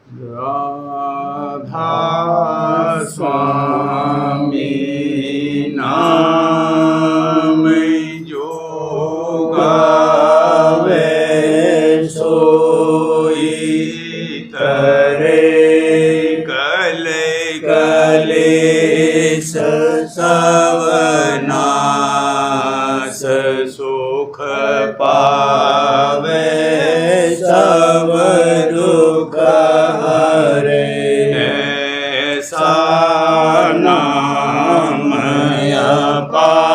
राधा स्वामी नाम जो गावे सोई करे कले कलेश सवनाश सुख पावे सब दुख हरे ऐसा नाम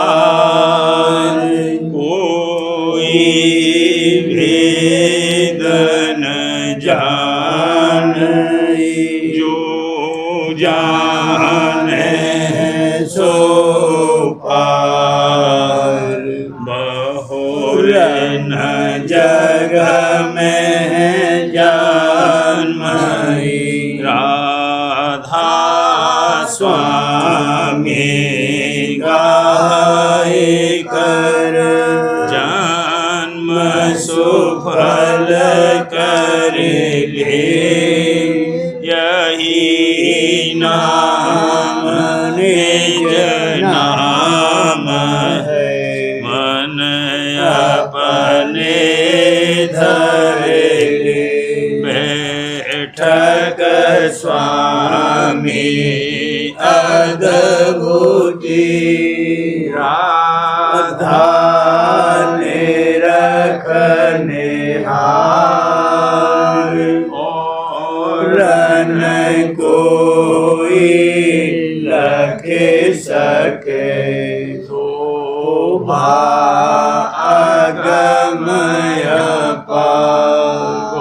अपार कोई भेद न जाने जो जाने सो पार बहुर न जग में जन्मई राधा स्वामी गाय कर जन्म सुफल कर ले यही नाम निज नाम है मन अपने धरे बैठक स्वामी अद्भुति राधा ने रखने हार और न कोई लख सके शोभा अगमय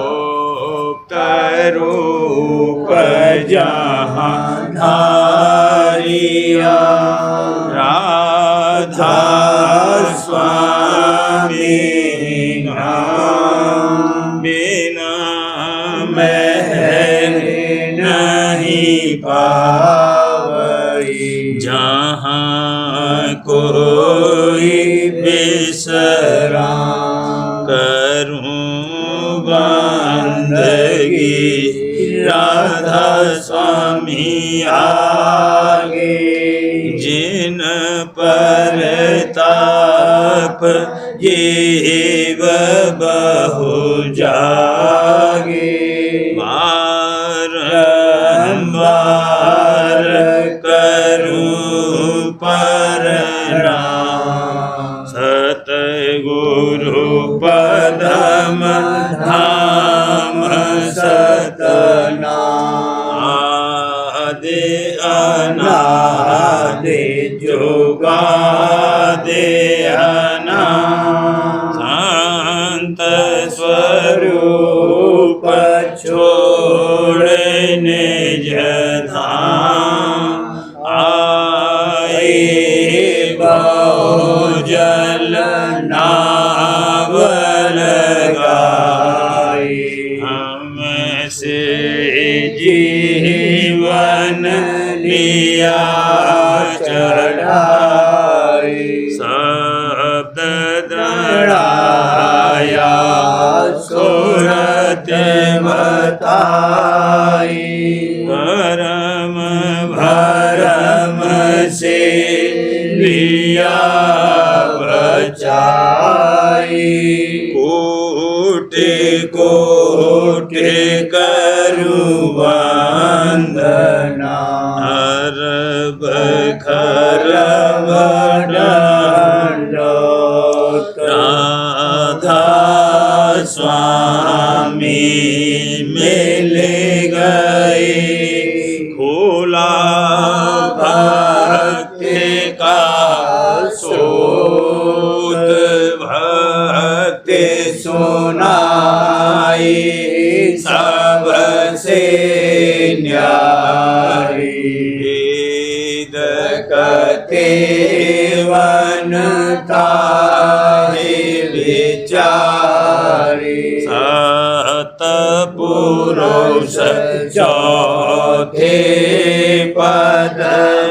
गुप्त रूप जहाँ धारिया राधा स्वामी नाम बिना मैं नहीं पावई जहाँ कोई बिसरा करूं बंदगी राधा स्वामी आगे जिन पर ताप जीव बहु जागे बारंबार करूं प्रणाम सतगुरु पदम धाम सतनाम आदि अनादि जुगादि अनादि शांत स्वरूप छोड़ने जधाम आए बहुजल नाव लगाई हमसे जीवन लिया चढ़ाई शब्द दृढ़ाया सुरत बताई परम भरम से लिया बचाई कोटि कोटि करूं वंदना अरब खरब दंडोत राधा स्वामी मिल गए खोला भक्ति का सोत भक्ति सुनाई सबसे न्यारी वेद कथे वन ताहि विचारी सतपुरुष चौथे पदवासा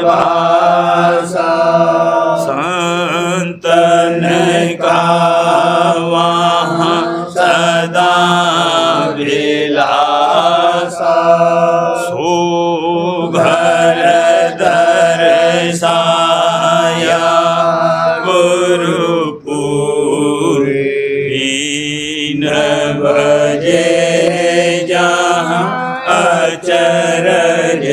संतन का वहाँ सदा विलासा सो घर दर्शाया गुरुपुरी न बजे जहाँ अचरज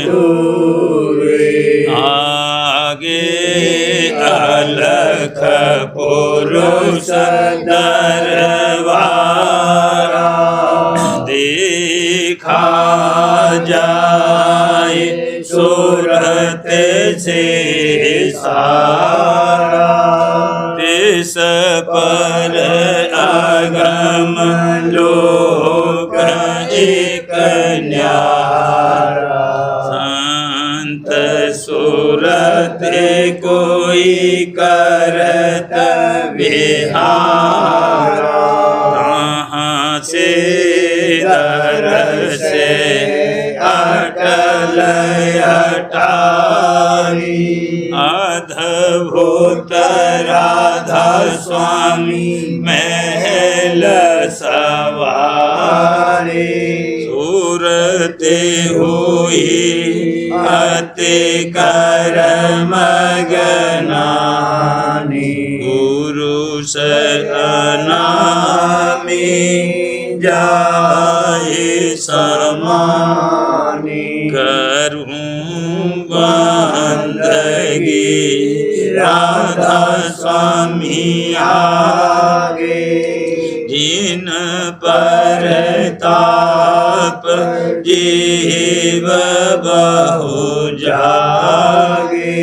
दूरे आगे अलख पुरुष दरबारा देखा जाए सूरत से सारा तिस पर अगम लोक एक न्यारा संत सूरत कोई करत विहारा तहाँ से दरस अटल अटारी अद्भुत राधा स्वामी महल सवारी सूरत हुई अति कर्म गनानी गुरु शरणामी जाए समानी करूं बंदगी राधा स्वामी आगे जिन पर ताप जीव बहु जागे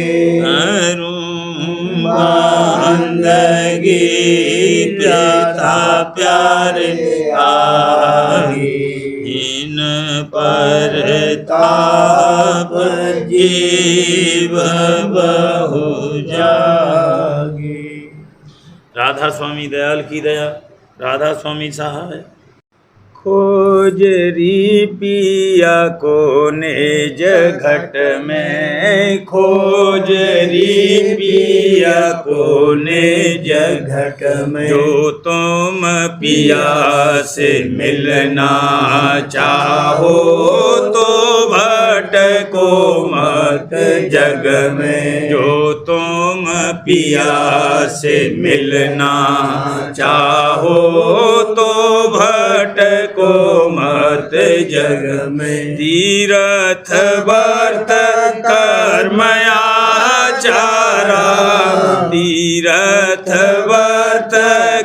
बंदगी प्यारा प्यारे आई इन पर ताप जीव बहु जागे। राधा स्वामी दयाल की दया, राधा स्वामी सहाय। खोजरी पिया को निज घट में, खोजरी पिया को निज घट में, जो तुम पिया से मिलना चाहो तो भटको मत जग में, जो तुम पिया से मिलना चाहो तो भटको मत जग में। तीरथ व्रत कर्म आचारा, तीरथ व्रत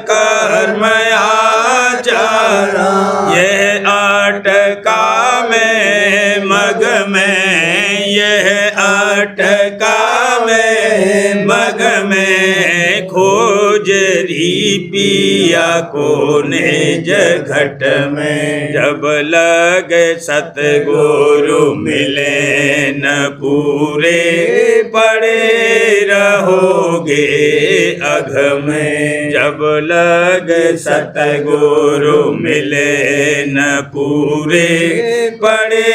कर्म आचारा, यह अटका में मग में, यह अटका में मग में, खोजरी पिया को निज घट में। जब लगे सतगुरु मिले न पूरे, पड़े रहोगे अघ में। जब लगे सतगुरु मिले न पूरे, पड़े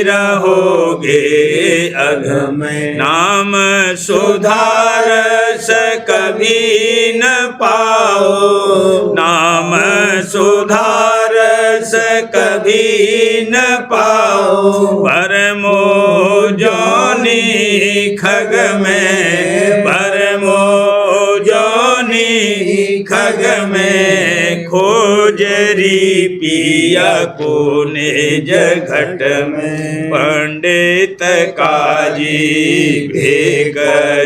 रहोगे अघ में। नाम सुधारस कभी न पाओ, नाम सुधारस कभी न पाओ, परमो जोनी खग में, परमो जोनी खग में, खोजरी पिया को निज घट में। पंडित काजी भेग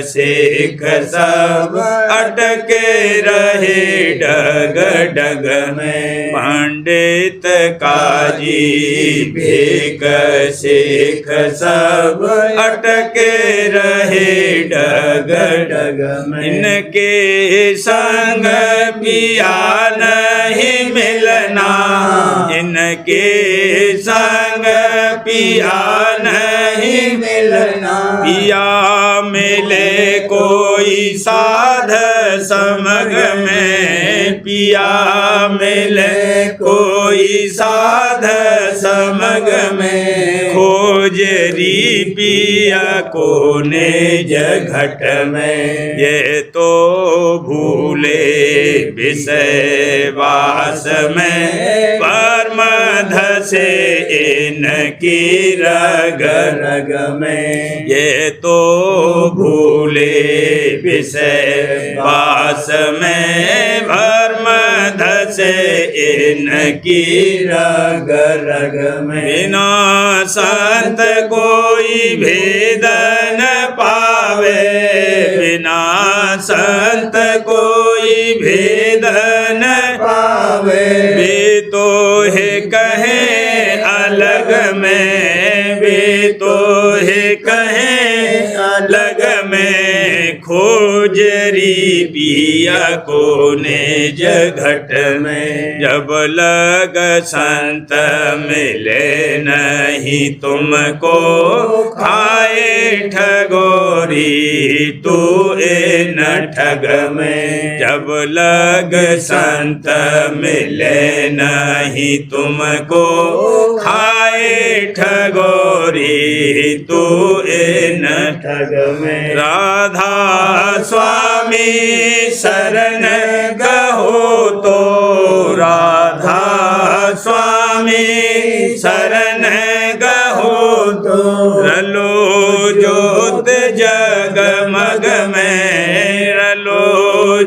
शेख सब अटके रहे डग डग में, पंडित काजी भेग शेख सब अटके रहे डग डग में। इनके संग पिया नहीं मिलना, इनके संग पिया नहीं मिलना। पिया मिले कोई साध समग में, पिया मिले कोई साध समग में, खोजरी पिया को निज घट में। ये तो भूले विषय वास में, परम धसे इनकी रग रग में। ये तो भूले विषय वास में भर्म धसे इनकी रग रग में। बिना संत कोई भेद न पावे, बिना संत कोई भेद न पावे। वे तो है कहे अलग में, वे तो है कहे अलग में। खोजरी पिया को निज घट में। जब लग संत मिले नहीं तुमको, खाए ठगोरी तू इन ठग में। जब लग संत मिले नहीं तुमको, खाए ठगोरी तू इन ठग में। राधा स्वामी शरण गहो तो, राधा स्वामी शरण गहो तो। रलो जोत जगमग में, रलो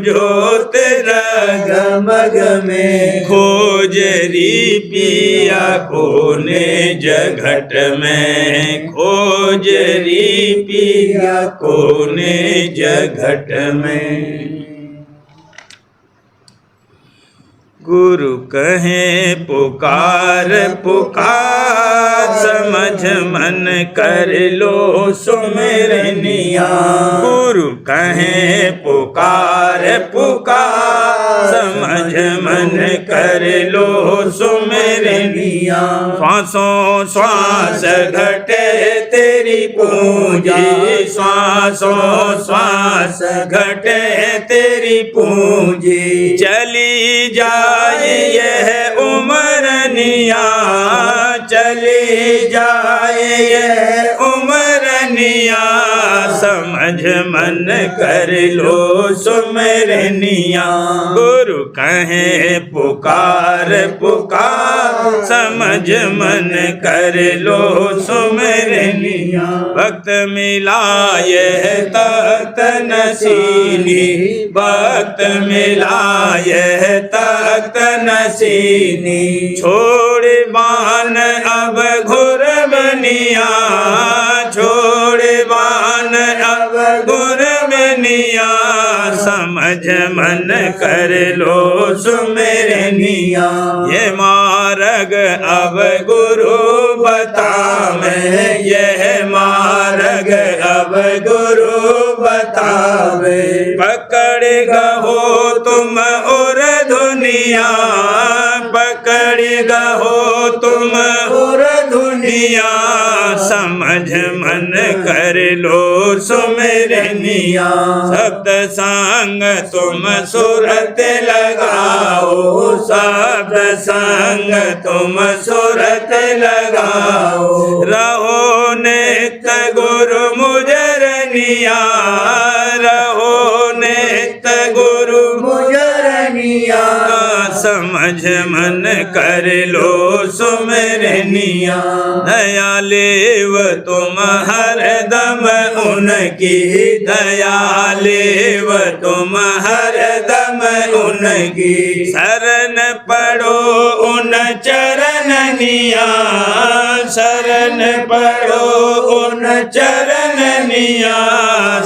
जोत जगमग में। खोजरी पिया को निज घट में, खोजरी पिया को निज घट में। गुरु कहे पुकार पुकार, समझ मन कर लो सुमिरनिया। गुरु कहे पुकार पुकार, समझ मन कर लो सुमिरनिया। श्वासों श्वास घटे तेरी पूंजी, श्वासों श्वास घटे तेरी पूंजी। चली जाए यह उमरनिया, चली जाए यह उमरनिया। समझ मन कर लो सुमिरनिया। गुरु कहे पुकार पुकार, समझ मन कर लो सुमिरनिया। भक्त मिला यह तख्त नसीनी, भक्त मिला यह तख्त नसीनी। छोड़ बान अब घुर बनिया, छोड़ बान अब घुर बनिया। समझ मन कर लो सुमिरनिया। ये मार्ग अब गुरु बतावे, यह मार्ग अब गुरु बतावे। पकड़ गहो तुम और दुनिया, पकड़ गहो तुम और दुनिया। समझ मन कर लो सुमिरनिया। शब्द संग तुम सुरत लगाओ, शब्द संग तुम सुरत लगाओ। रहो नित्य गुरु मुजरनिया, रहो नित्य गुरु मुजरनिया। समझ मन कर लो सुमिरनिया। दया लेव तुम हर दम उनकी, दया लेव तुम हर दम उनकी। शरण पड़ो उन चरणनिया, शरण पड़ो उन चरणनिया।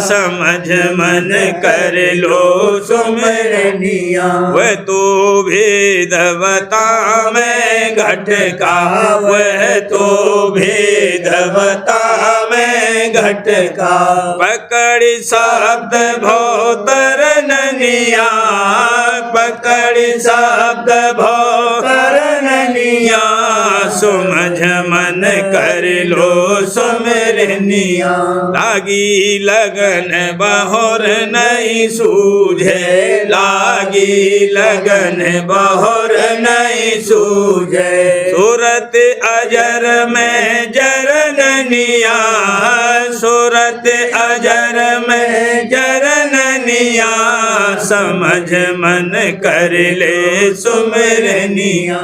समझ मन कर लो सुमिरनिया। वह तो भेदवता में घट का, वह तो भेदवता में घट का। पकड़ शब्द भौतरनिया, पकड़ शब्द भौतरनिया। समझ मन कर लो सुमिरनिया। लागी लगन बहुर नहीं सूझे, लागी लगन बहुर नहीं सूझे। सूरत अजर में जरननिया, सूरत अजर में जरननिया। सुमरनिया समझ मन कर ले सुमरनिया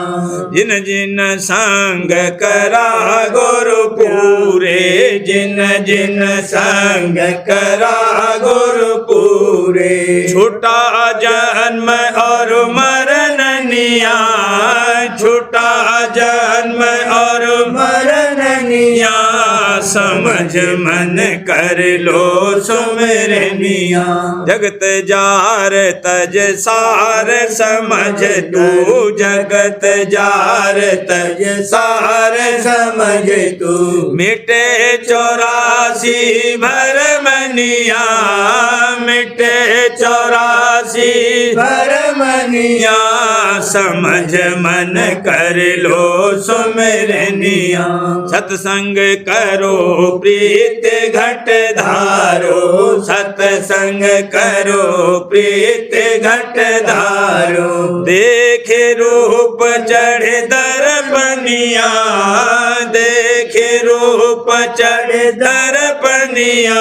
जिन जिन संग करा गुरु पूरे जिन जिन संग करा गुरु पूरे छूटा जन्म और मरनिया छूटा जन्म और मरनिया समझ मन कर लो सुमरनिया जगत जार तज सार समझ तू जगत जार तज सार समझ तू मिटे 84 भरमनिया मिटे 84 भरमनिया समझ मन कर लो सुमरनिया सत्संग करो प्रीत घट धारो सत्संग करो प्रीत घट धारो देखे रूप चढ़े दर्पनिया देखे रूप चढ़े दर्पनिया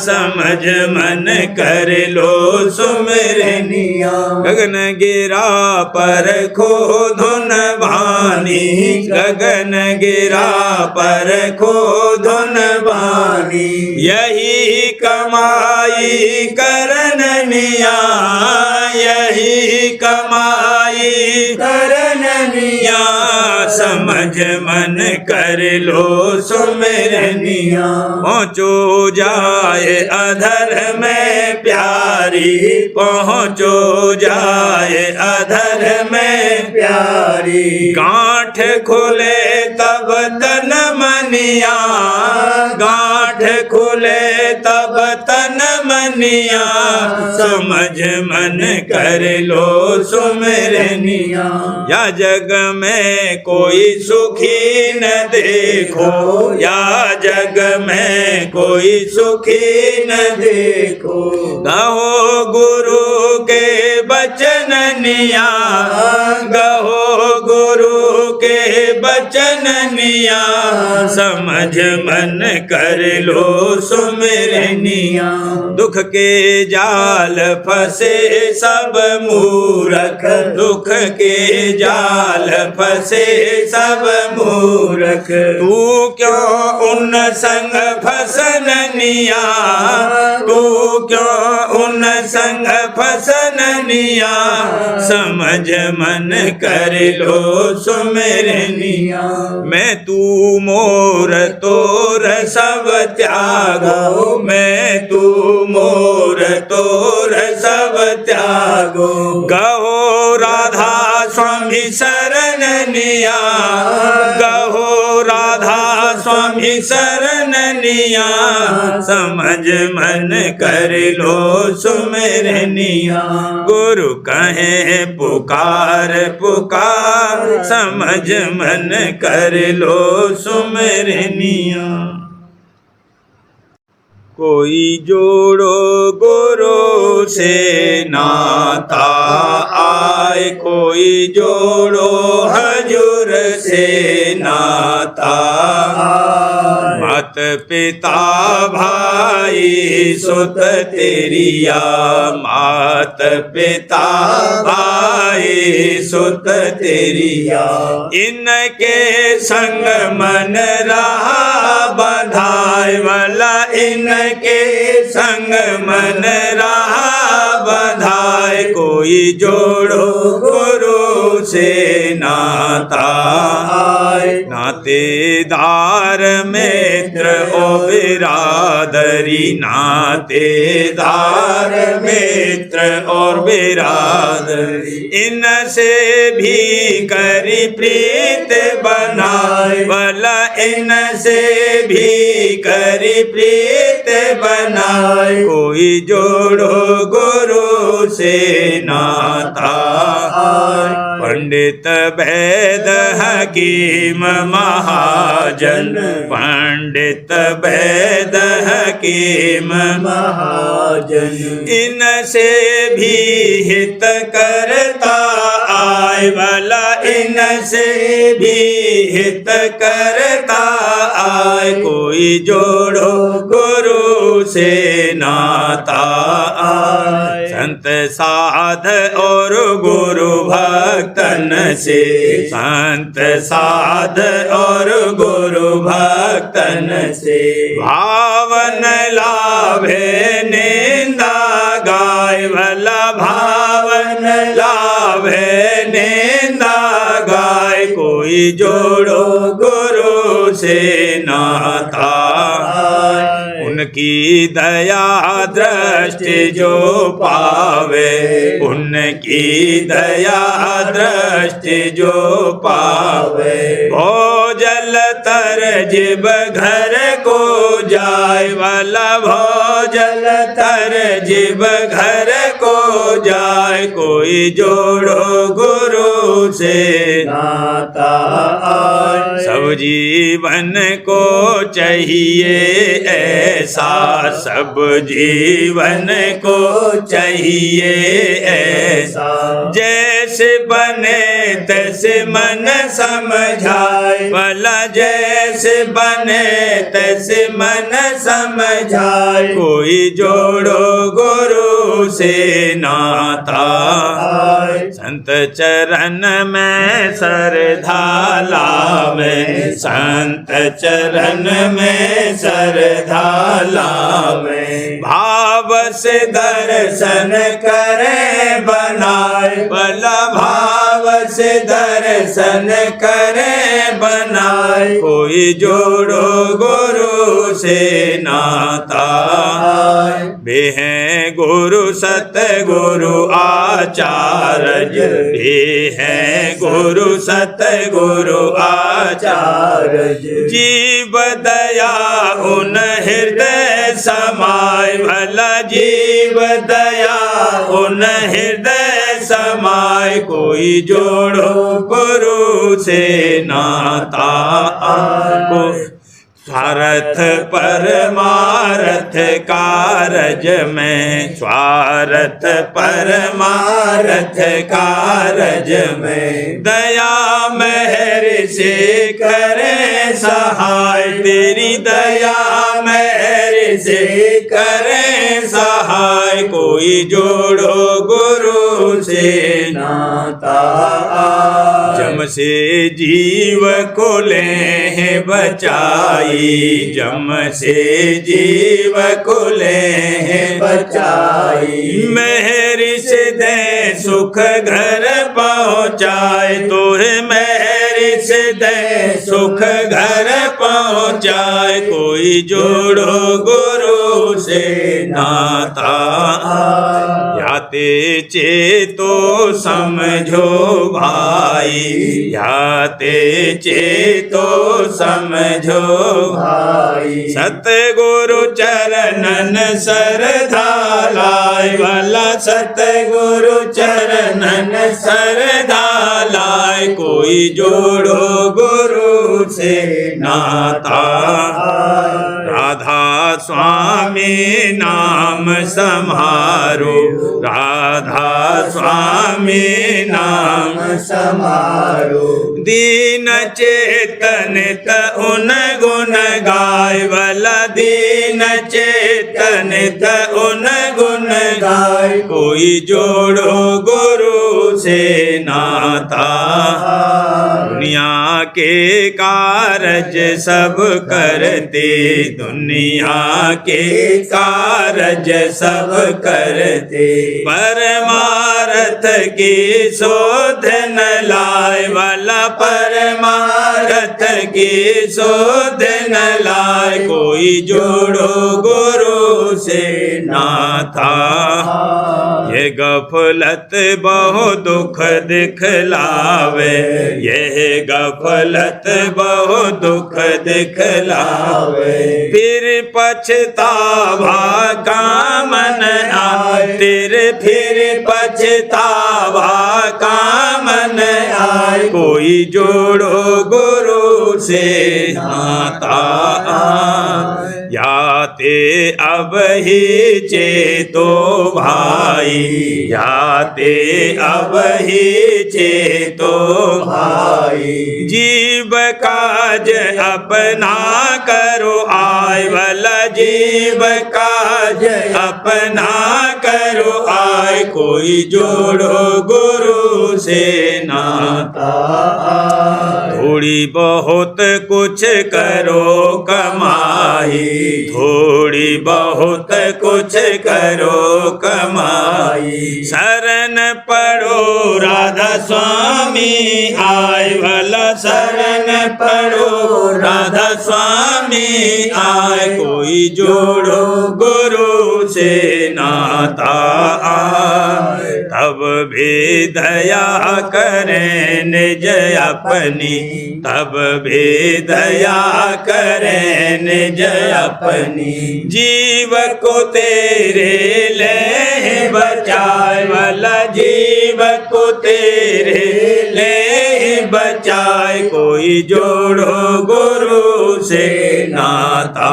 समझ मन कर लो सुमरनिया गगन गिरा पर खो धुन भानी गगन गिरा पर खो धुन भानी यही कमाई करनिया यही कमाई करनिया समझ मन कर लो सुमरनिया पहुँचो जाए अधर में प्यारी पहुँचो जाए अधर में प्यारी गांठ खुले तब तन मनिया गांठ खुले तब तन मनिया समझ मन कर लो सुमरनिया या जग में कोई सुखी न देखो या जग में कोई सुखी न देखो गहो गुरु के बचननिया गहो गुरु के बचननिया समझ मन कर लो सुमरनिया दुख के जाल फंसे सब मूरख दुख के जाल फंसे सब मूरख तू क्यों उन संग फसननिया तू क्यों उन संग फसननिया समझ मन कर लो सुमरनिया मैं तू मोर तोर सब त्यागो मैं तू मोर तोर सब त्यागो गहो राधा स्वामी शरणनिया गहो राधा स्वामी शरणनिया समझ मन कर लो सुमरनिया गुरु कहे पुकार पुकार समझ मन कर लो सुमरनिया कोई जोड़ो गुरु से नाता आए कोई जोड़ो हजूर से नाता मात पिता भाई सुत तेरिया मात पिता भाई सुत तेरिया इनके संग मन रहा बधाई वाला इनके संग मन रहा बधाई कोई जोड़ो गुरु से नाता नातेदार मित्र ओ बिरादरी नातेदार मित्र और बिरादरी इनसे भी करी प्रीत बनाए भला इनसे भी करी प्रीत बनाए कोई जोड़ो गुरु से नाता पंडित वैद हकीम महाजन पंडित वैद हकीम महाजन इनसे भी हित करता आए आए वाला इनसे भी हित करता आए। कोई जोड़ो गुरु से नाता आए। संत साध और गुरु भक्तन से, संत साध और गुरु भक्तन से भावन लाभे निंदा गाय भला भावन लाभे निंदा गाय। कोई जोड़ो गुरु से नाता, उनकी दया दृष्टि जो पावे, उनकी दया दृष्टि जो पावे। भोजल तर जिब घर को जाय वाला, भोजल तर जिब घर को जाय। कोई जोड़ो गुरु से नाता आए। सब जीवन को चाहिए ऐसा, सब जीवन को चाहिए ऐसा। जैसे बने तैसे मन समझाए भला, जैसे बने तैसे मन समझाए। कोई जोड़ो गुरु से नाता आए। संत चरण में श्रद्धा लावे, संत चरण में श्रद्धा लावे। भाव से दर्शन करे बनाए भला, भाव से दर्शन करे बनाए। कोई जोड़ो गुरु से नाता आए। वे हैं गुरु सतगुरु आचार्य, वे हैं गुरु सतगुरु आचार्य। जीव दया उन हृदय समाय भला, जीव दया उन हृदय समाय। कोई जोड़ो गुरु से नाता आए। स्वार्थ परमार्थ कारज में, स्वार्थ परमार्थ कारज में। दया मेहर से करे सहाय, तेरी दया मेहर से करे सहाय। कोई जोड़ो गुरु से नाता आए। जम से जीव को ले बचाई, जम से जीव को ले बचाई। मेहर से दे सुख घर पहुँचाए, तोहे मेहर से दे सुख घर पहुँचाए। कोई जोड़ो गुरु से नाता आए। याते चेतो समझो भाई, याते चेतो समझो भाई। सतगुरु चरणन श्रद्धा लाय भला, सतगुरु चरणन श्रद्धा लाय। कोई जोड़ो गुरु से नाता आए। राधा स्वामी नाम समारो, राधा स्वामी नाम समारो। दीन चेतन उन गुण गाय भला, दीन चेतन उन गुण गाय। कोई जोड़ो गुरु से नाता। दुनिया के कारज सब करते, दुनिया के कारज सब करते। परमार्थ की शोध न लाए भला, परमार्थ की शोध न लाए। कोई जोड़ो गुरु से नाता। ये गफलत बहु दुख दिखलावे, यह गफलत बहु दुख दिखलावे। फिर पछतावा कामन आए, फिर पछतावा कामन आए। कोई जोड़ो गुरु से नाता याते अब ही चेतो भाई याते अब ही चेतो भाई जीव काज अपना करो आय भला जीव काज अपना करो आय कोई जोड़ो गुरु से नाता थोड़ी बहुत कुछ करो कमाई थोड़ी बहुत कुछ करो कमाई शरण पड़ो राधा स्वामी आय भला शरण पड़ो राधा स्वामी आय कोई जोड़ो गुरु से नाता आय तब भी दया करें निज अपनी तब भी दया करें निज अपनी जीव को तेरे ले बचाए वाला जीव को तेरे ले बचाए कोई जोड़ो गुरु से नाता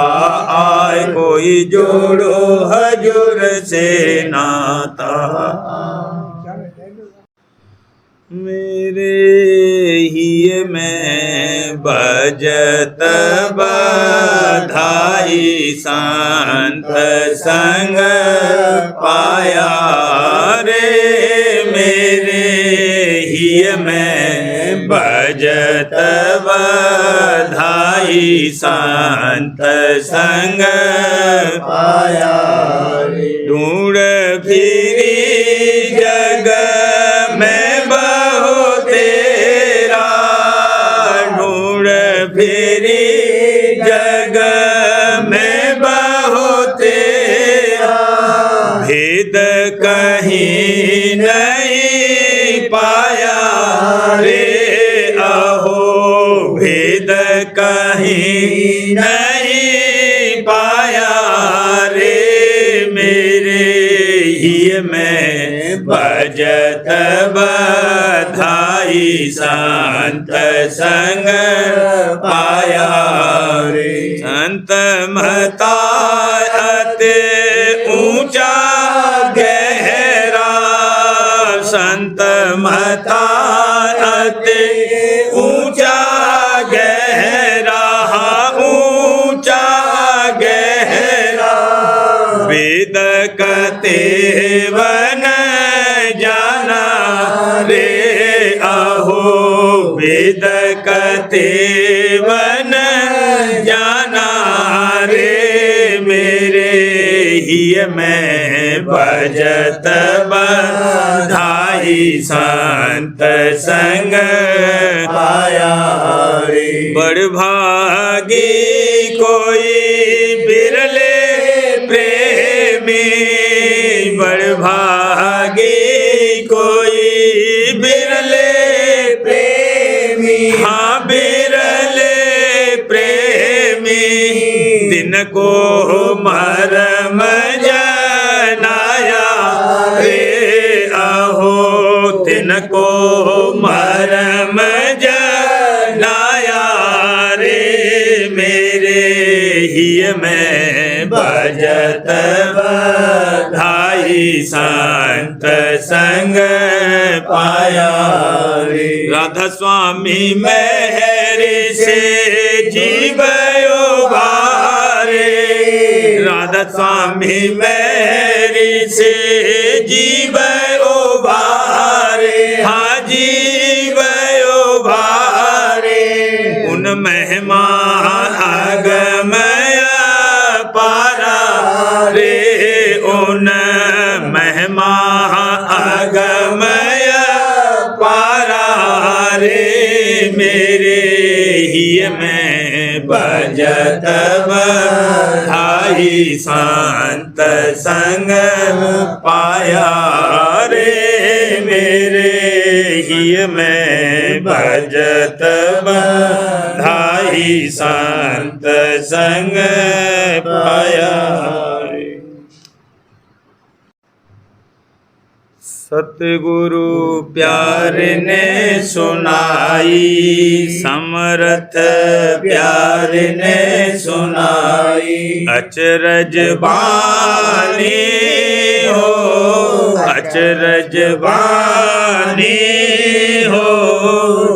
आए कोई जोड़ो हजूर से नाता मेरे ही में बजत बधाई संत संग पाया रे मेरे ही में बजत बधाई संत संग पाया रे ढूंढ फिरी जग में बहु तेरा ढूंढ फिरी जग में बहु तेरा भेद कहीं नहीं पाया रे अहो भेद कहीं नहीं पाया रे मेरे ही में बजत बधाई संत संग पाया रे संत महता अति ऊंचा गहरा संत महता अति ऊंचा गहरा ऊंचा गहरा वेद कते वन जाना रे अहो वेद कते वन जाना रे मेरे ही में बजत बधाई संत संग पाया रे बड़ भागी कोई बिरले प्रेमी बड़ भागी कोई बिरले प्रेमी हाँ बिरले प्रेमी दिन को मरम जनाया रे अहो दिन को मरम जनाया रे मेरे ही में बजत बधाई संत संग पाया रे राधा स्वामी मेहरी से जीवयो भारे राधा स्वामी मेहरी से जीवयो भारे हाँ जीवयो भारे उन महिमा अगमय पारा रे उन महिमा अगमय पारा रे मेरे ही में बजत बधाई संत संग पाया रे मेरे ही में बजत बधाई संत संग पाया सतगुरु प्यारे ने सुनाई, समर्थ प्यारे ने सुनाई। अचरज बानी हो, अचरज बानी हो,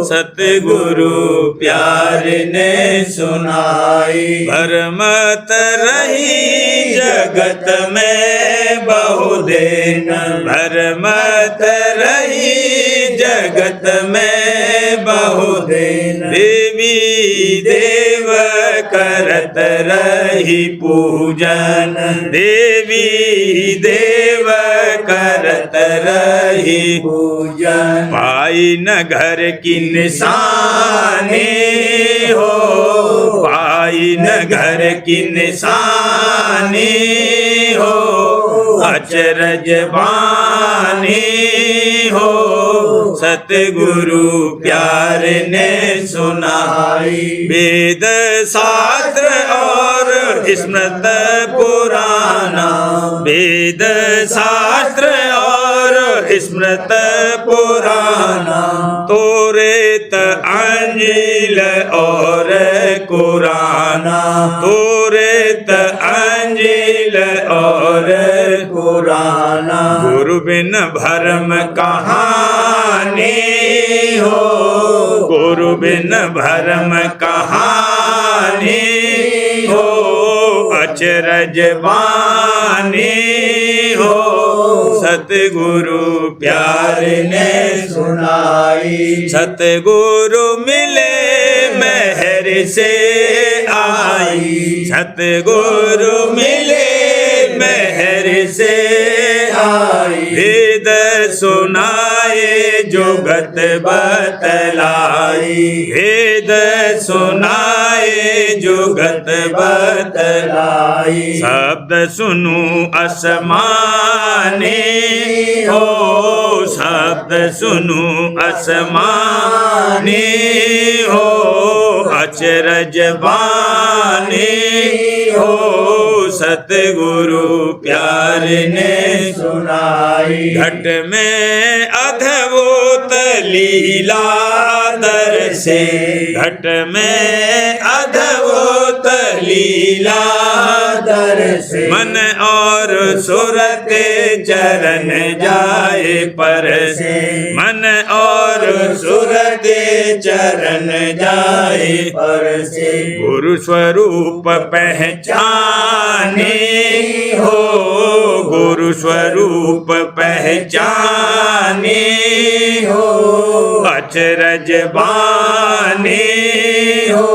सतगुरु प्यारे ने सुनाई। भरमत रही जगत में बहुदेन, भरमत रही जगत में बहुदेन। देवी देव करत रही पूजन, देवी देव करत रही पूजन। पाई न घर की निशानी हो, पाई न घर की निशानी हो, अचरज बानी हो, सतगुरु प्यारे ने सुनाई। वेद शास्त्र और स्मृत पुराना, वेद शास्त्र और स्मृत पुराना। तोरेत अंजील और कुराना, तोरेत अंजील और कुराना। गुरु बिन भरम कहानी हो, गुरु बिन भरम कहानी हो, अचरज बानी हो, सतगुरु प्यारे ने सुनाई। सतगुरु मिले मेहर से आई, सतगुरु मिले मेहर से आई। वेद सुनाए जुगत बतलाई, वेद सुनाए जुगत बतलाई। शब्द सुनू आसमानी हो, शब्द सुनू आसमानी हो, अचरज बानी हो, सतगुरु प्यारे ने सुनाई। घट में अद्भुत लीला दर्शे, घट में अद्भुत लीला दर्शे। मन और सुरत चरण जाए परसे, मन और सुरत चरण जाए परसे। गुरु स्वरूप पहचाने हो, गुरु स्वरूप पहचाने हो, अचरज बानी हो,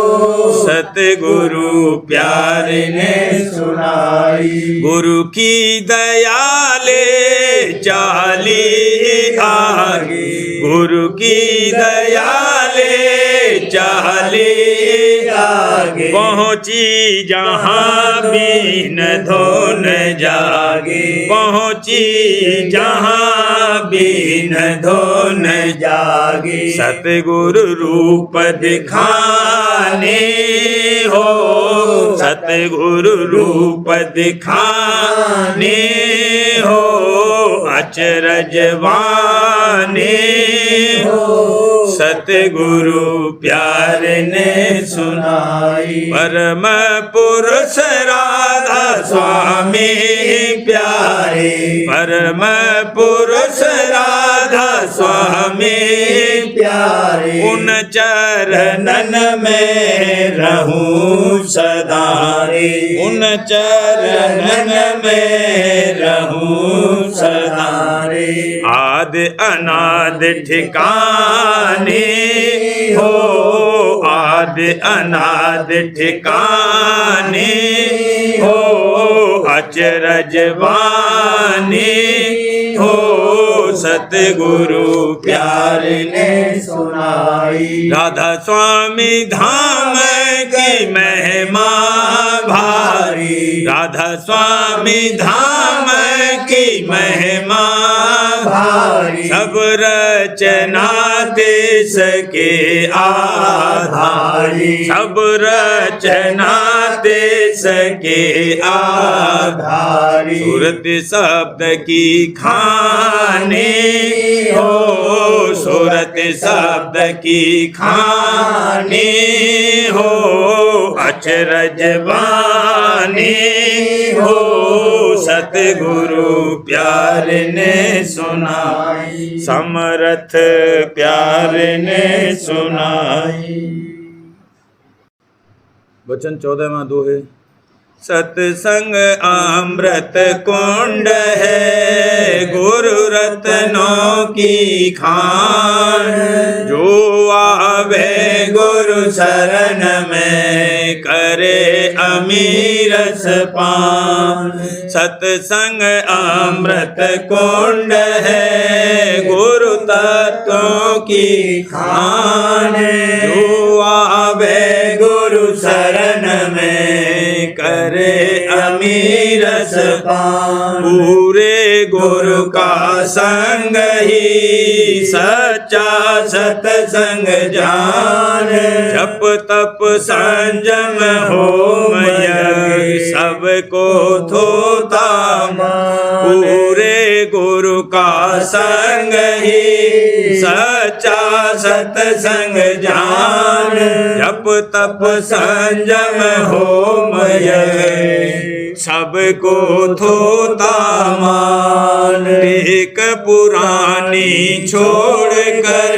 सतगुरु प्यारे ने सुनाई। गुरु की दयाले चाली आगे, गुरु की दयाले चाली आगे। पहुँची जहाँ बीन धोन जागे, पहुँची जहाँ बीन धोन जागे। सतगुरु रूप दिखाने हो, सतगुरु रूप दिखाने हो, अचरज बानी हो, सतगुरु प्यारे ने सुनाई। परम पुरुष राधा स्वामी प्यारे, परम पुरुष राधा स्वामी प्यारे। उन चरणन में रहूं सदा रे, उन चरणन में रहूं सदा रे। आदि अनाद ठिकाने हो, आदि अनाद ठिकाने हो, अचरज बानी हो, सतगुरु प्यारे ने सुनाई। राधा स्वामी धाम की महिमा भारी, राधा स्वामी धाम की महिमा भारी। सब रचना देश के आधारी, सब रचना देश के आधारी। सूरत शब्द की खाने हो, सूरत शब्द की खाने हो, अचरज बानी हो, सतगुरु प्यार ने सुनाई, समर्थ प्यार ने सुनाई। वचन 14वां दोहे। सत्संग अमृत कुंड है, गुरु रत्नों की खान, जो आवे गुरु शरण में करे अमीरस पान। सत्संग अमृत कुंड है, गुरु तत्वों की खान, जो आवे गुरु शरण में करे अमीरस पान। पूरे गुरु का संग ही सच्चा सत्संग जान, जप तप संजम होम यज्ञ सबको थोता मान। पूरे गुरु का संग ही सच्चा सत्संग जान, जप तप संजम होम यज्ञ सबको थोता मान। टेक पुरानी छोड़ कर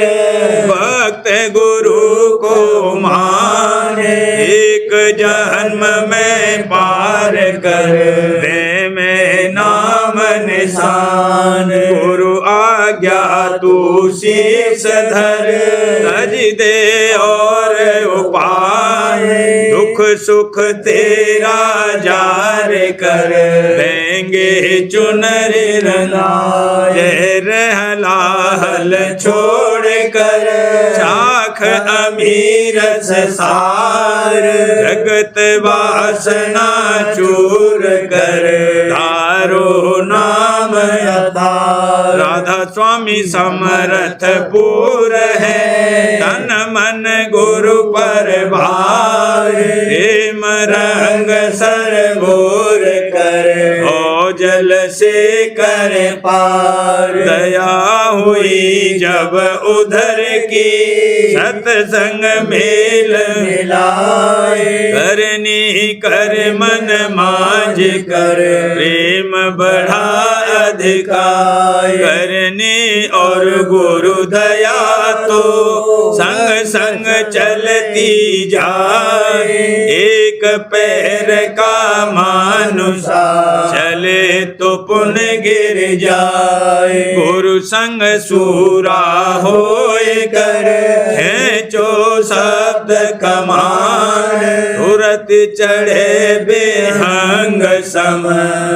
भक्त गुरु को माने, एक जन्म में पार कर दे में नाम निशान। गुरु आज्ञा तू शीश धर, तज दे और उपाय, दुख सुख तेरा जार कर देंगे चुनर रंगाए। रहलाहल छोड़ कर चाख अमीरस सार, जगत वासना चूर कर तारो नाम अतार। राधा स्वामी समर्थ पूर है, तन मन गुरु पर भार, हेम रंग सरगोर कर हो जल से कर पार। दया हुई जब उधर की सत्संग मेल मिलाए, करनी कर मन मांझ कर प्रेम बढ़ा अधिकार। करनी और गुरु दया तो संग संग चलती जाए, एक पैर का मानुषा चले तो पुन गिर जाए। गुरु संग सूरा होए कर है जो शब्द कमान, तुरत चढ़े बेहंग सम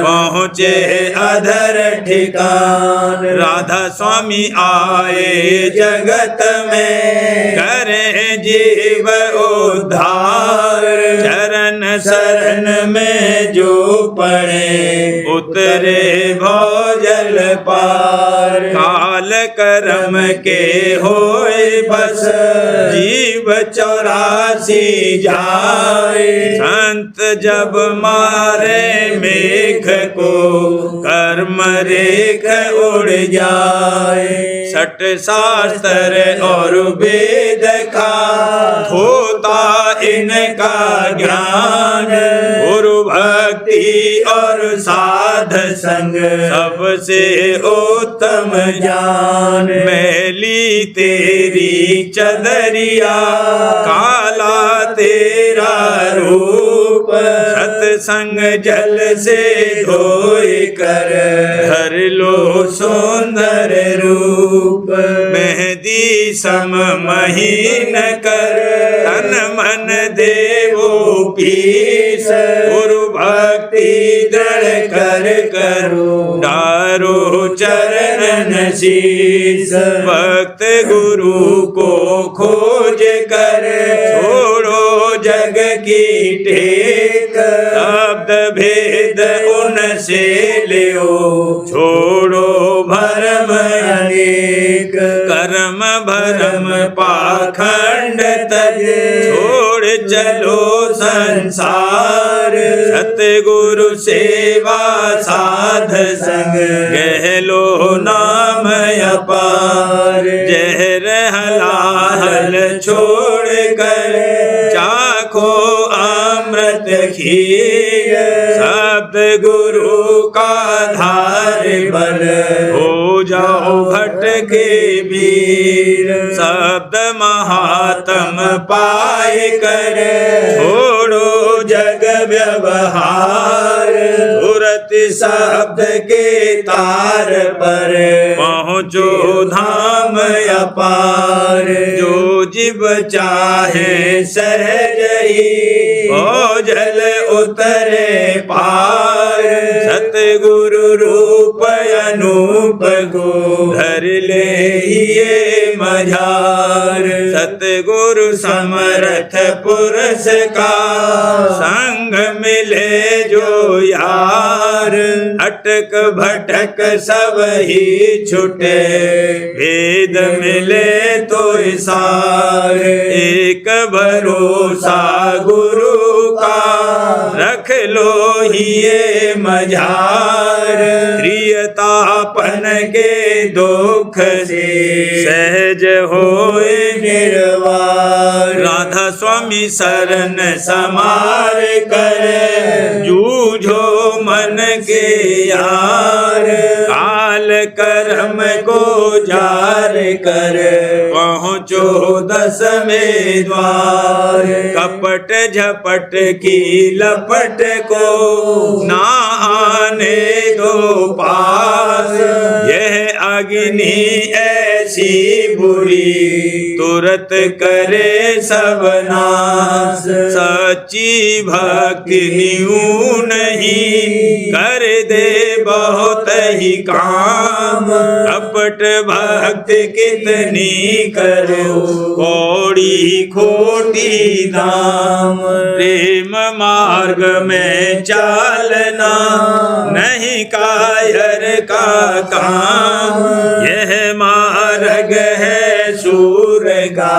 पहुँचे अधर ठिकान। राधा स्वामी आए जगत में करे जीव उद्धार, चरण शरण में जो पड़े उतरे भौजल पार। काल कर्म के होए बस जीव 84 जाए, संत जब मारे मेघ को कर्म रेख उड़ जाए। सठ शास्त्र और वेद का होता इनका ज्ञान, गुरु भक्ति और साध संग सबसे उत्तम जान। मैली तेरी चदरिया काला तेरा रूप, सत्संग जल से धोए कर धर लो सुंदर रूप। मेहदी सम महीन कर तन मन देवो पीस, गुरु भक्ति दृढ़ कर करो डारो चरण शीस। भक्त गुरु को खोज कर छोड़ो जग की टेक, शब्द भेद उनसे लियो छोड़ो भरम अनेक। धर्म भरम पाखंड तज छोड़ चलो संसार सतगुरु सेवा साध संग गहलो नाम अपार जहर हलाहल छोड़ कर चाखो अमृत खीर शब्द गुरु का धार बल हो जाओ भटके वीर शब्द महात्म पाए कर छोड़ो जग व्यवहार तुरत शब्द के तार पर पहुँचो धाम अपार जो जीव चाहे सहज ही ओ जल उतरे पार सतगुरु रूप अनूप को धर ले ये मझार सतगुरु समर्थ पुरुष का संग मिले जो यार अटक भटक सब ही छुटे वेद मिले तो सार एक भरोसा गुरु का रख लो ही ये मझार प्रियतापन के दुख से सहज होए निर्वार राधा स्वामी शरण समार कर जूझो मन के यार काल कर्म को जार कर पहुँचो दसवें द्वार कपट झपट की लपट को ना आने दो पास यह अग्नि ऐसी बुरी तुरंत करे सब नाश सच्ची भक्ति न्यू नहीं कर दे बहुत ही काम कपट भक्ति कितनी करो कौड़ी खोटी दाम प्रेम मार्ग में चालना नहीं कायर का काम यह मार्ग है सूर का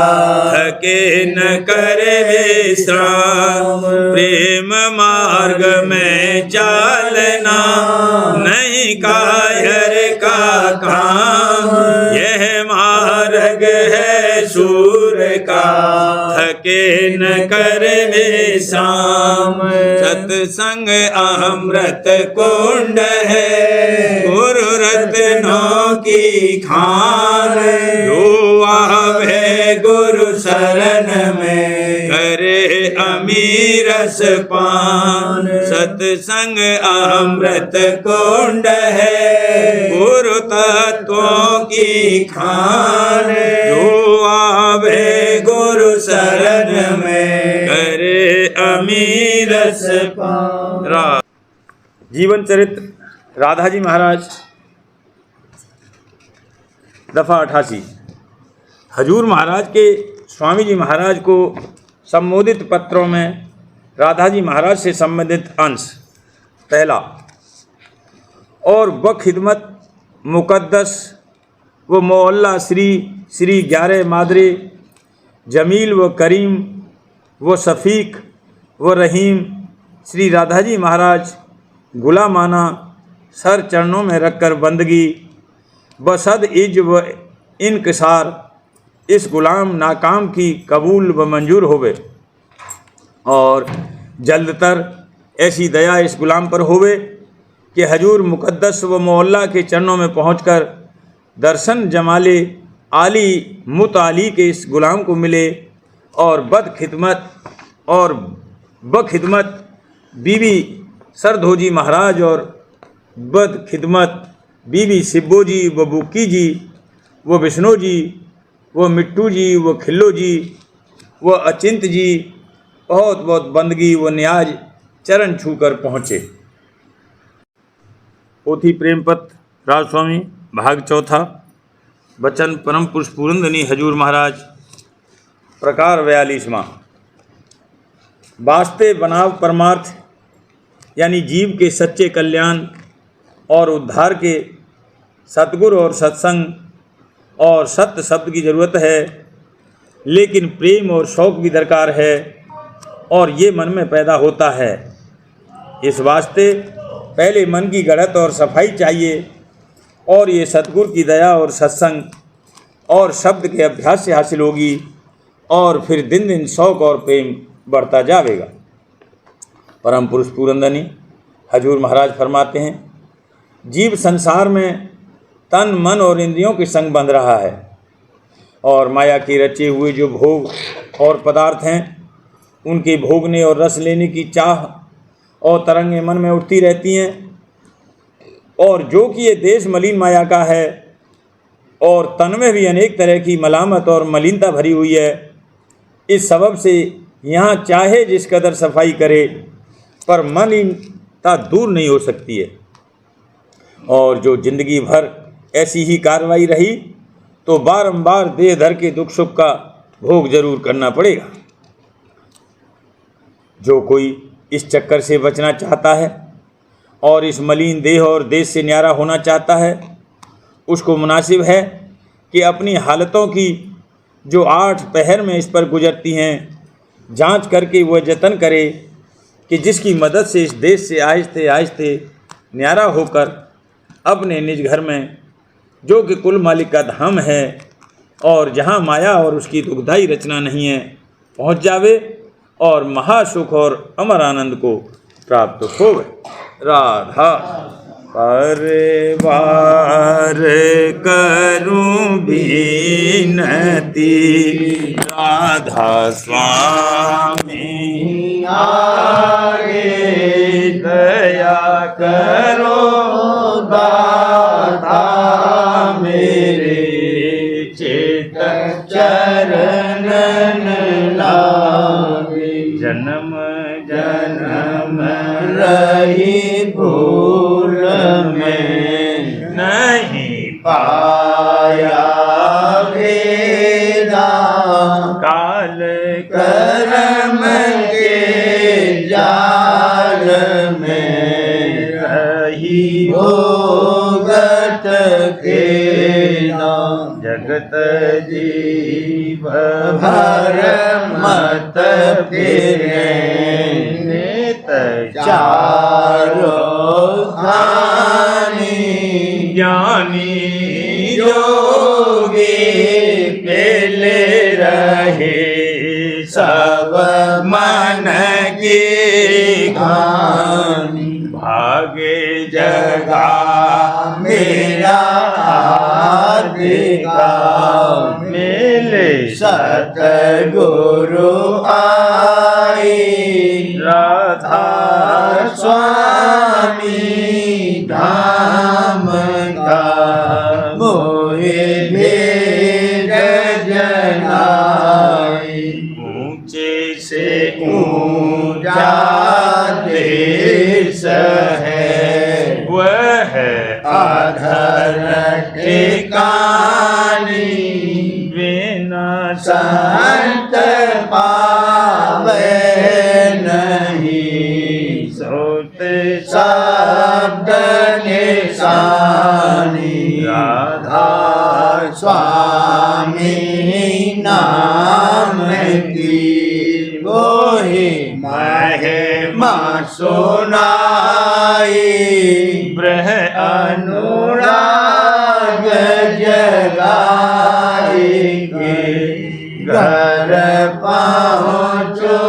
थके न करे विश्राम प्रेम मार्ग में चालना नहीं कायर का काम यह मार्ग है सूर का थके न करे विश्राम सत्संग अमृत कुंड है गुरु रत्नों की खान जो आवे गुरु शरण में करे अमीरस पान सत्संग अमृत कुंड है गुरु तत्वों की खान जो आवे गुरु शरण में करे अमीरस पान। जीवन चरित्र राधाजी महाराज दफा 88। हजूर महाराज के स्वामी जी महाराज को संबोधित पत्रों में राधाजी महाराज से संबंधित अंश। पहला, और व खिदमत मुकद्दस व मोहल्ला श्री 11 मादरे जमील व करीम व शफीक व रहीम श्री राधाजी महाराज गुलामाना सर चरणों में रखकर बंदगी बसद इज व इनकसार इस गुलाम नाकाम की कबूल व मंजूर होवे और जल्दतर ऐसी दया इस गुलाम पर होवे कि हजूर मुकद्दस व मोहल्ला के चरणों में पहुंचकर दर्शन जमाले आली मुताली के इस गुलाम को मिले और बदखिदमत बीबी सरधोजी महाराज और बदखिदमत बीबी सिब्बो जी व बुक्की जी व विष्णु जी व मिट्टू जी व खिल्लो जी व अचिंत जी बहुत बहुत बंदगी व न्याज चरण छूकर पहुँचे। पोथी प्रेमपत्र राजस्वामी भाग चौथा। वचन परम पुरुष पुरंदनी हजूर महाराज प्रकार 42वां। वास्ते बनाव परमार्थ यानी जीव के सच्चे कल्याण और उद्धार के सतगुरु और सत्संग और सत्य शब्द की ज़रूरत है, लेकिन प्रेम और शौक भी दरकार है, और ये मन में पैदा होता है। इस वास्ते पहले मन की गढ़त और सफाई चाहिए, और ये सतगुरु की दया और सत्संग और शब्द के अभ्यास से हासिल होगी, और फिर दिन दिन शौक और प्रेम बढ़ता जाएगा। परम पुरुष पूरनदनी हजूर महाराज फरमाते हैं, जीव संसार में तन मन और इंद्रियों के संग बंध रहा है, और माया के रचे हुए जो भोग और पदार्थ हैं उनके भोगने और रस लेने की चाह और तरंगें मन में उठती रहती हैं, और जो कि ये देश मलिन माया का है और तन में भी अनेक तरह की मलामत और मलिनता भरी हुई है। इस सबब से यहाँ चाहे जिस कदर सफाई करे पर मलिनता दूर नहीं हो सकती है, और जो जिंदगी भर ऐसी ही कार्रवाई रही तो बारंबार देह धर के दुख सुख का भोग जरूर करना पड़ेगा। जो कोई इस चक्कर से बचना चाहता है और इस मलिन देह और देश से न्यारा होना चाहता है, उसको मुनासिब है कि अपनी हालतों की जो 8 पहर में इस पर गुजरती हैं जांच करके वह जतन करे कि जिसकी मदद से इस देश से आहिस्ते आहिस्ते न्यारा होकर अपने निज घर में, जो कि कुल मालिक का धाम है और जहाँ माया और उसकी दुखदाई रचना नहीं है, पहुँच जावे और महासुख और अमर आनंद को प्राप्त होवे। राधा परिवार करूं बिनती, राधा स्वामी आगे दया करो दाता मेरे, चेत चरणन लागे, जन्म जन्म रही भूल में नहीं पाया भेदा, काल कर्म के जाल में रही भोगत खेला, जगत जीव भर मत फिरे चारों धानी, ज्ञानी योगी पेले रहे सब मन की कहानी, भागे जगा मेरा हार्दिका, मिले सतगुरु आई, राधा स्वामी धाम का मोहे भेद जनाई, ऊंचे से ऊंचा देश है वह अधर ठिकानी, बिना संत पावे नहीं, सोत शब्द निशानी, राधा स्वामी नाम की वही महिमा सुनाई, ब्रह अनुराग जगाई के घर पहुँचो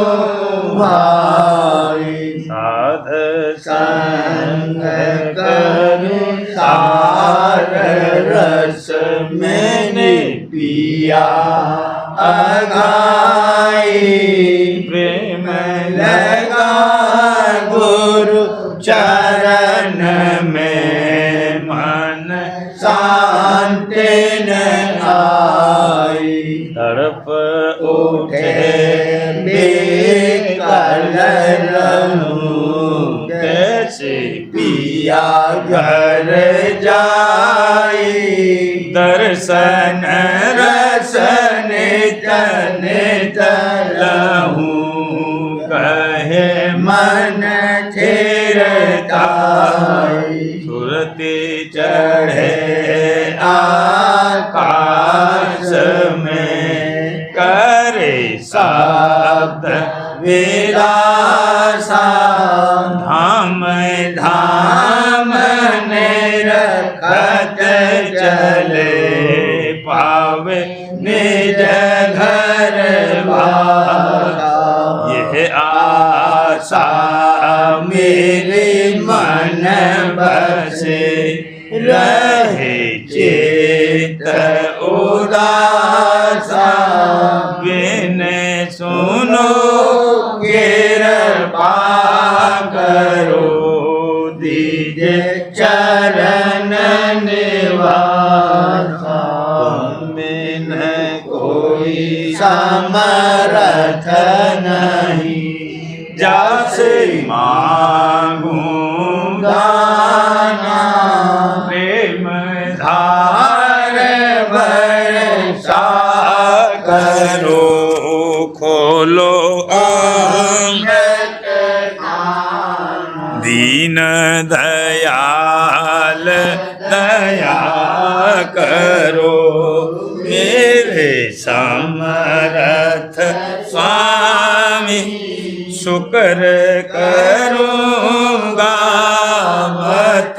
भाई, साध संग करूं सार रस मैंने पिया अगाई, प्रेम लगा गुरु चरण में मन शांति न आई, तड़प उठे बेकल रहूं, कैसे पिया घर जाई, दर्शन रसन तन तलहूं, कहे मन ठेरताई, सुरति चढ़े आकाश विलासा धाम धाम निरखत चले पावे निज घर वाला। यह आशा मेरे मन बसे रहे चित उदासा। बिन सुनो कृपा करो दीजे चरण निवासा। बिन कोई समर्थ नहीं जैसे मांगूं गाना। प्रेम धार वर्षा करो खोलो अमृत दीन दयाल दया करो मेरे समर्थ स्वामी। शुक्र करूँगा मत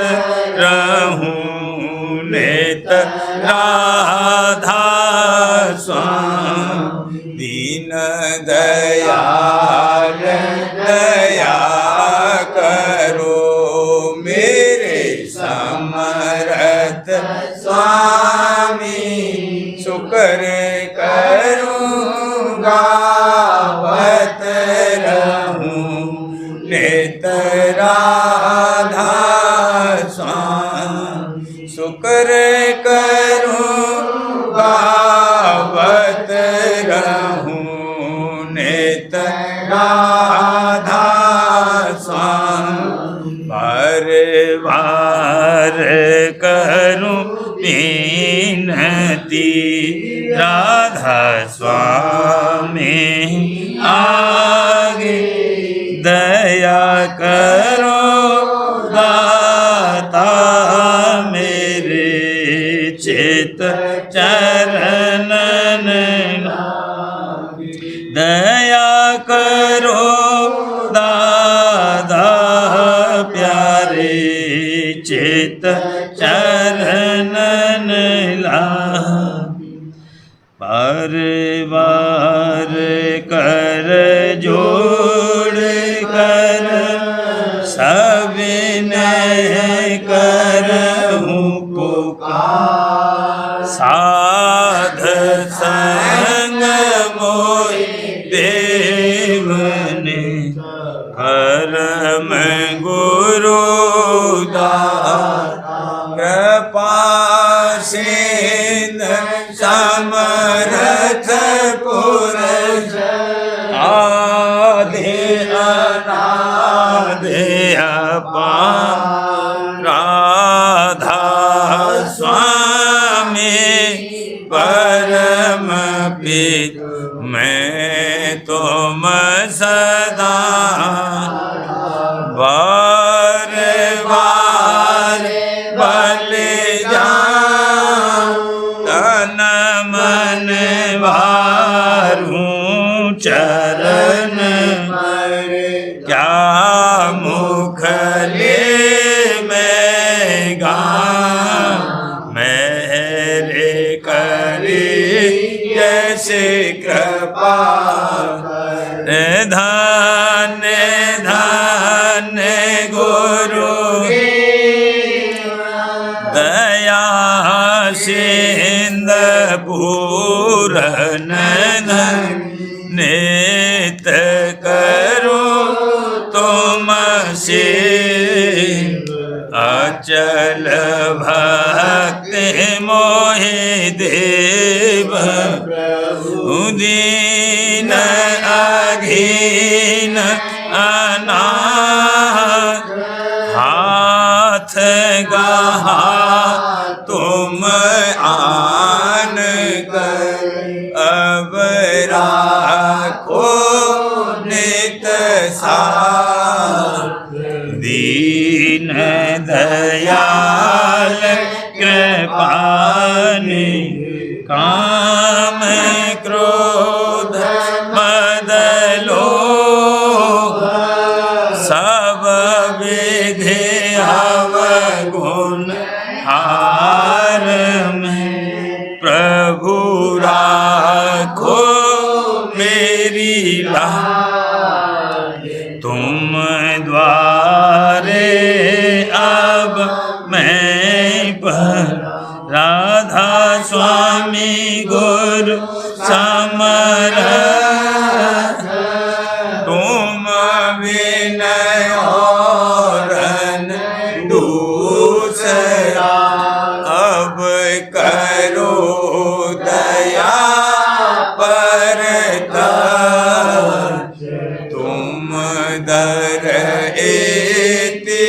रहूँ नित राधा स्वामी। दीन दयाल दया करो मेरे समर्थ स्वामी। शुक्र करूँगा मत रहूं नित राधा स्वामी। शुक्र करूँगा मत रहूं नित राधा स्वामी। बार बार करूं विनती राधा स्वामी आगे। दया करो दाता मेरे चित चरणन लागे। दया करो दादा प्यारे चित चरणन लागे। बार बार कर जोड़ कर सविनय करहूँ पुकार। साध संग मोहि देव ने करम गुरु दाता। कृपा सिंधु समर्थ पुरुष आदि अनादि अपार। राधा स्वामी परम पित मैं तुम सदा। बार बार बलि जाऊं तन मन वारूं चरण। क्या मुख ले मैं गाऊं मेरे करे जैसे कृपा। धन्य धन्य गुरु दया सिंधु पूरन नित करो तुम से। अचल भक्ति मोहि देव दीन अधीन अनाथ। हाथ गहा तुम आन कर अब राखो नित साथ। दीन दयाल कृपानि काम क्रोध मद लोभ तुम द्वारे अब मैं पर राधा स्वामी गुरु समर्थ तुम विनय और दूसरा अब करो दया पर तुम दर एते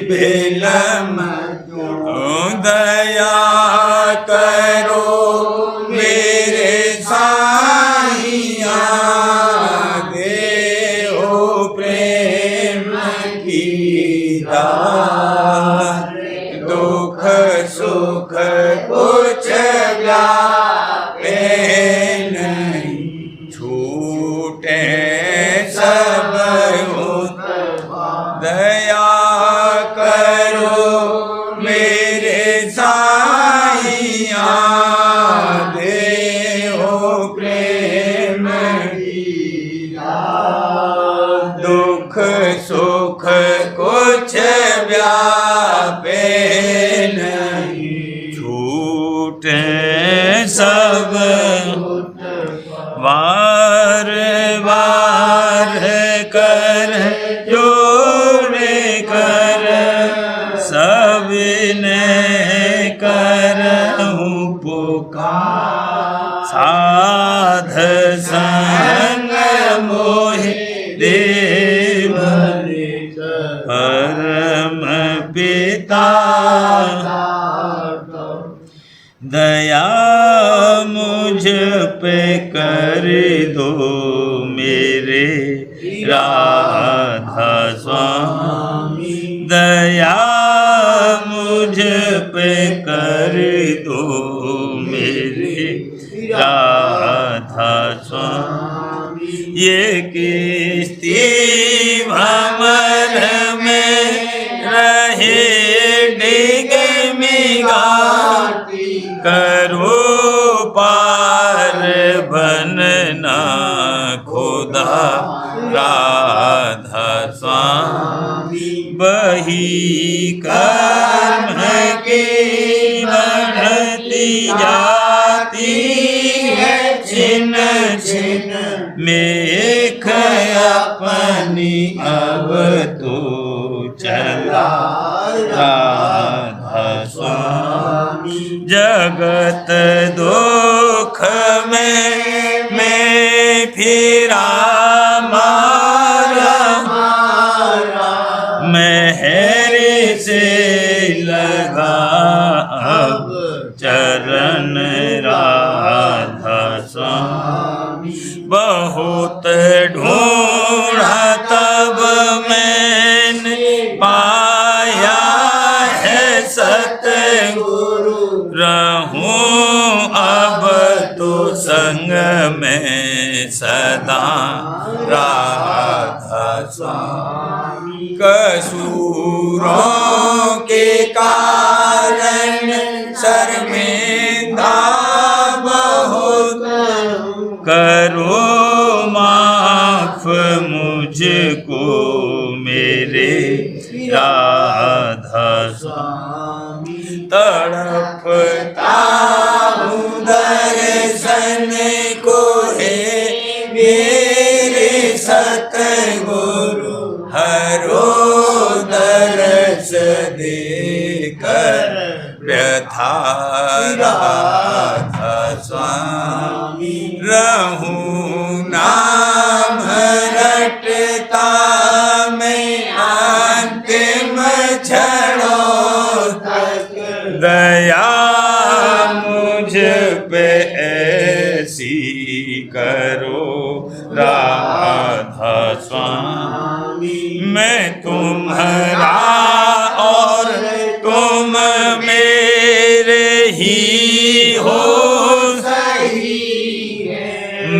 बिलम दया करो मेरे साईया देहो प्रेम की दात दुख सुख कुछ व्यापे नहीं छूटे सब दया करो मेरे साईया देहो प्रेम की दात दुख सुख कुछ व्यापे नहीं छूटे सब वार वार कर जोड़े कर सबने करहूँ पुकार साध संग मोहि देव परम पिता दया मुझ पे कर दो मेरे राधा स्वामी दया मुझ पे कर दो मेरे राधा स्वामी ये किस्ती भंवर में रहे डिग मिगा करो पार बनना खुदा राधा स्वामी बही कर्म की बढ़ती जाती है छिन छिन मेख अपनी अब तो चला राधा स्वामी जगत दुख में मैं फिरा मारा मेहरे से लगा अब चरण राधा स्वामी बहुत ढूंढा तब मैंने पाया है सतगुरु रहूं अब तो संग में सदा राधा स्वामी कसूरों के कारण शर्मिंदा बहुत करो माफ मुझको मेरे राधा स्वामी तड़पता हूँ दर्शन को है मेरे सतगुरु हरो दर्श देकर व्यथा राधा स्वामी रहूं नाम रटता मैं अंतिम क्षणों तक दया मुझ पे ऐसी करो राधा स्वामी मैं तुम्हारा और तुम मेरे ही हो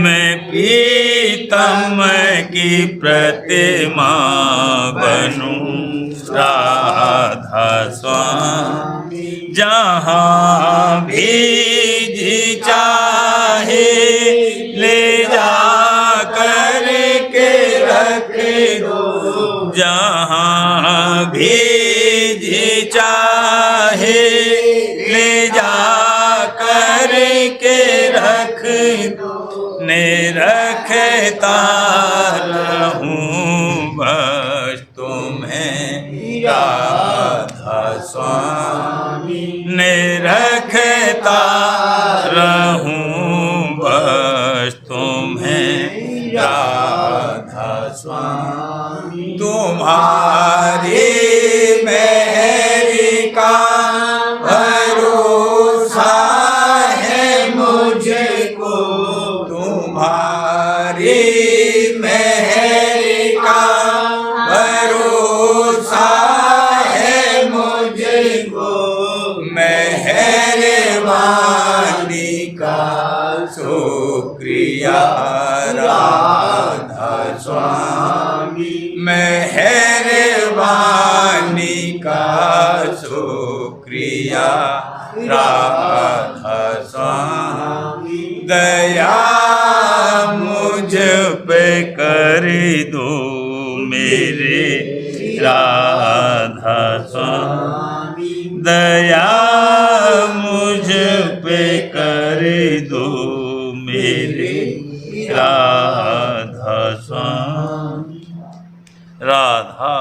मैं प्रीतम की प्रतिमा बनूं राधा स्वामी जहाँ भी जी चाहे ले जा कर के रख दो जहाँ भी जी चाहे ले जा कर के रख रखता रहूं बस तुम्हें राधा स्वामी ने रखता रहूं बस तुम्हें राधा स्वामी। तुम्हारी मेहरी का भरोसा है मुझको, तुम्हारी मेहरी का भरोसा है मुझको, मेहरबानी का शुक्रिया राधा स्वामी, मेहरबानी का शुक्रिया राधा स्वामी। दया मुझ पे कर दो मेरे राधा स्वामी, दया मुझ पे कर दो मेरे राधा स्वामी। राधा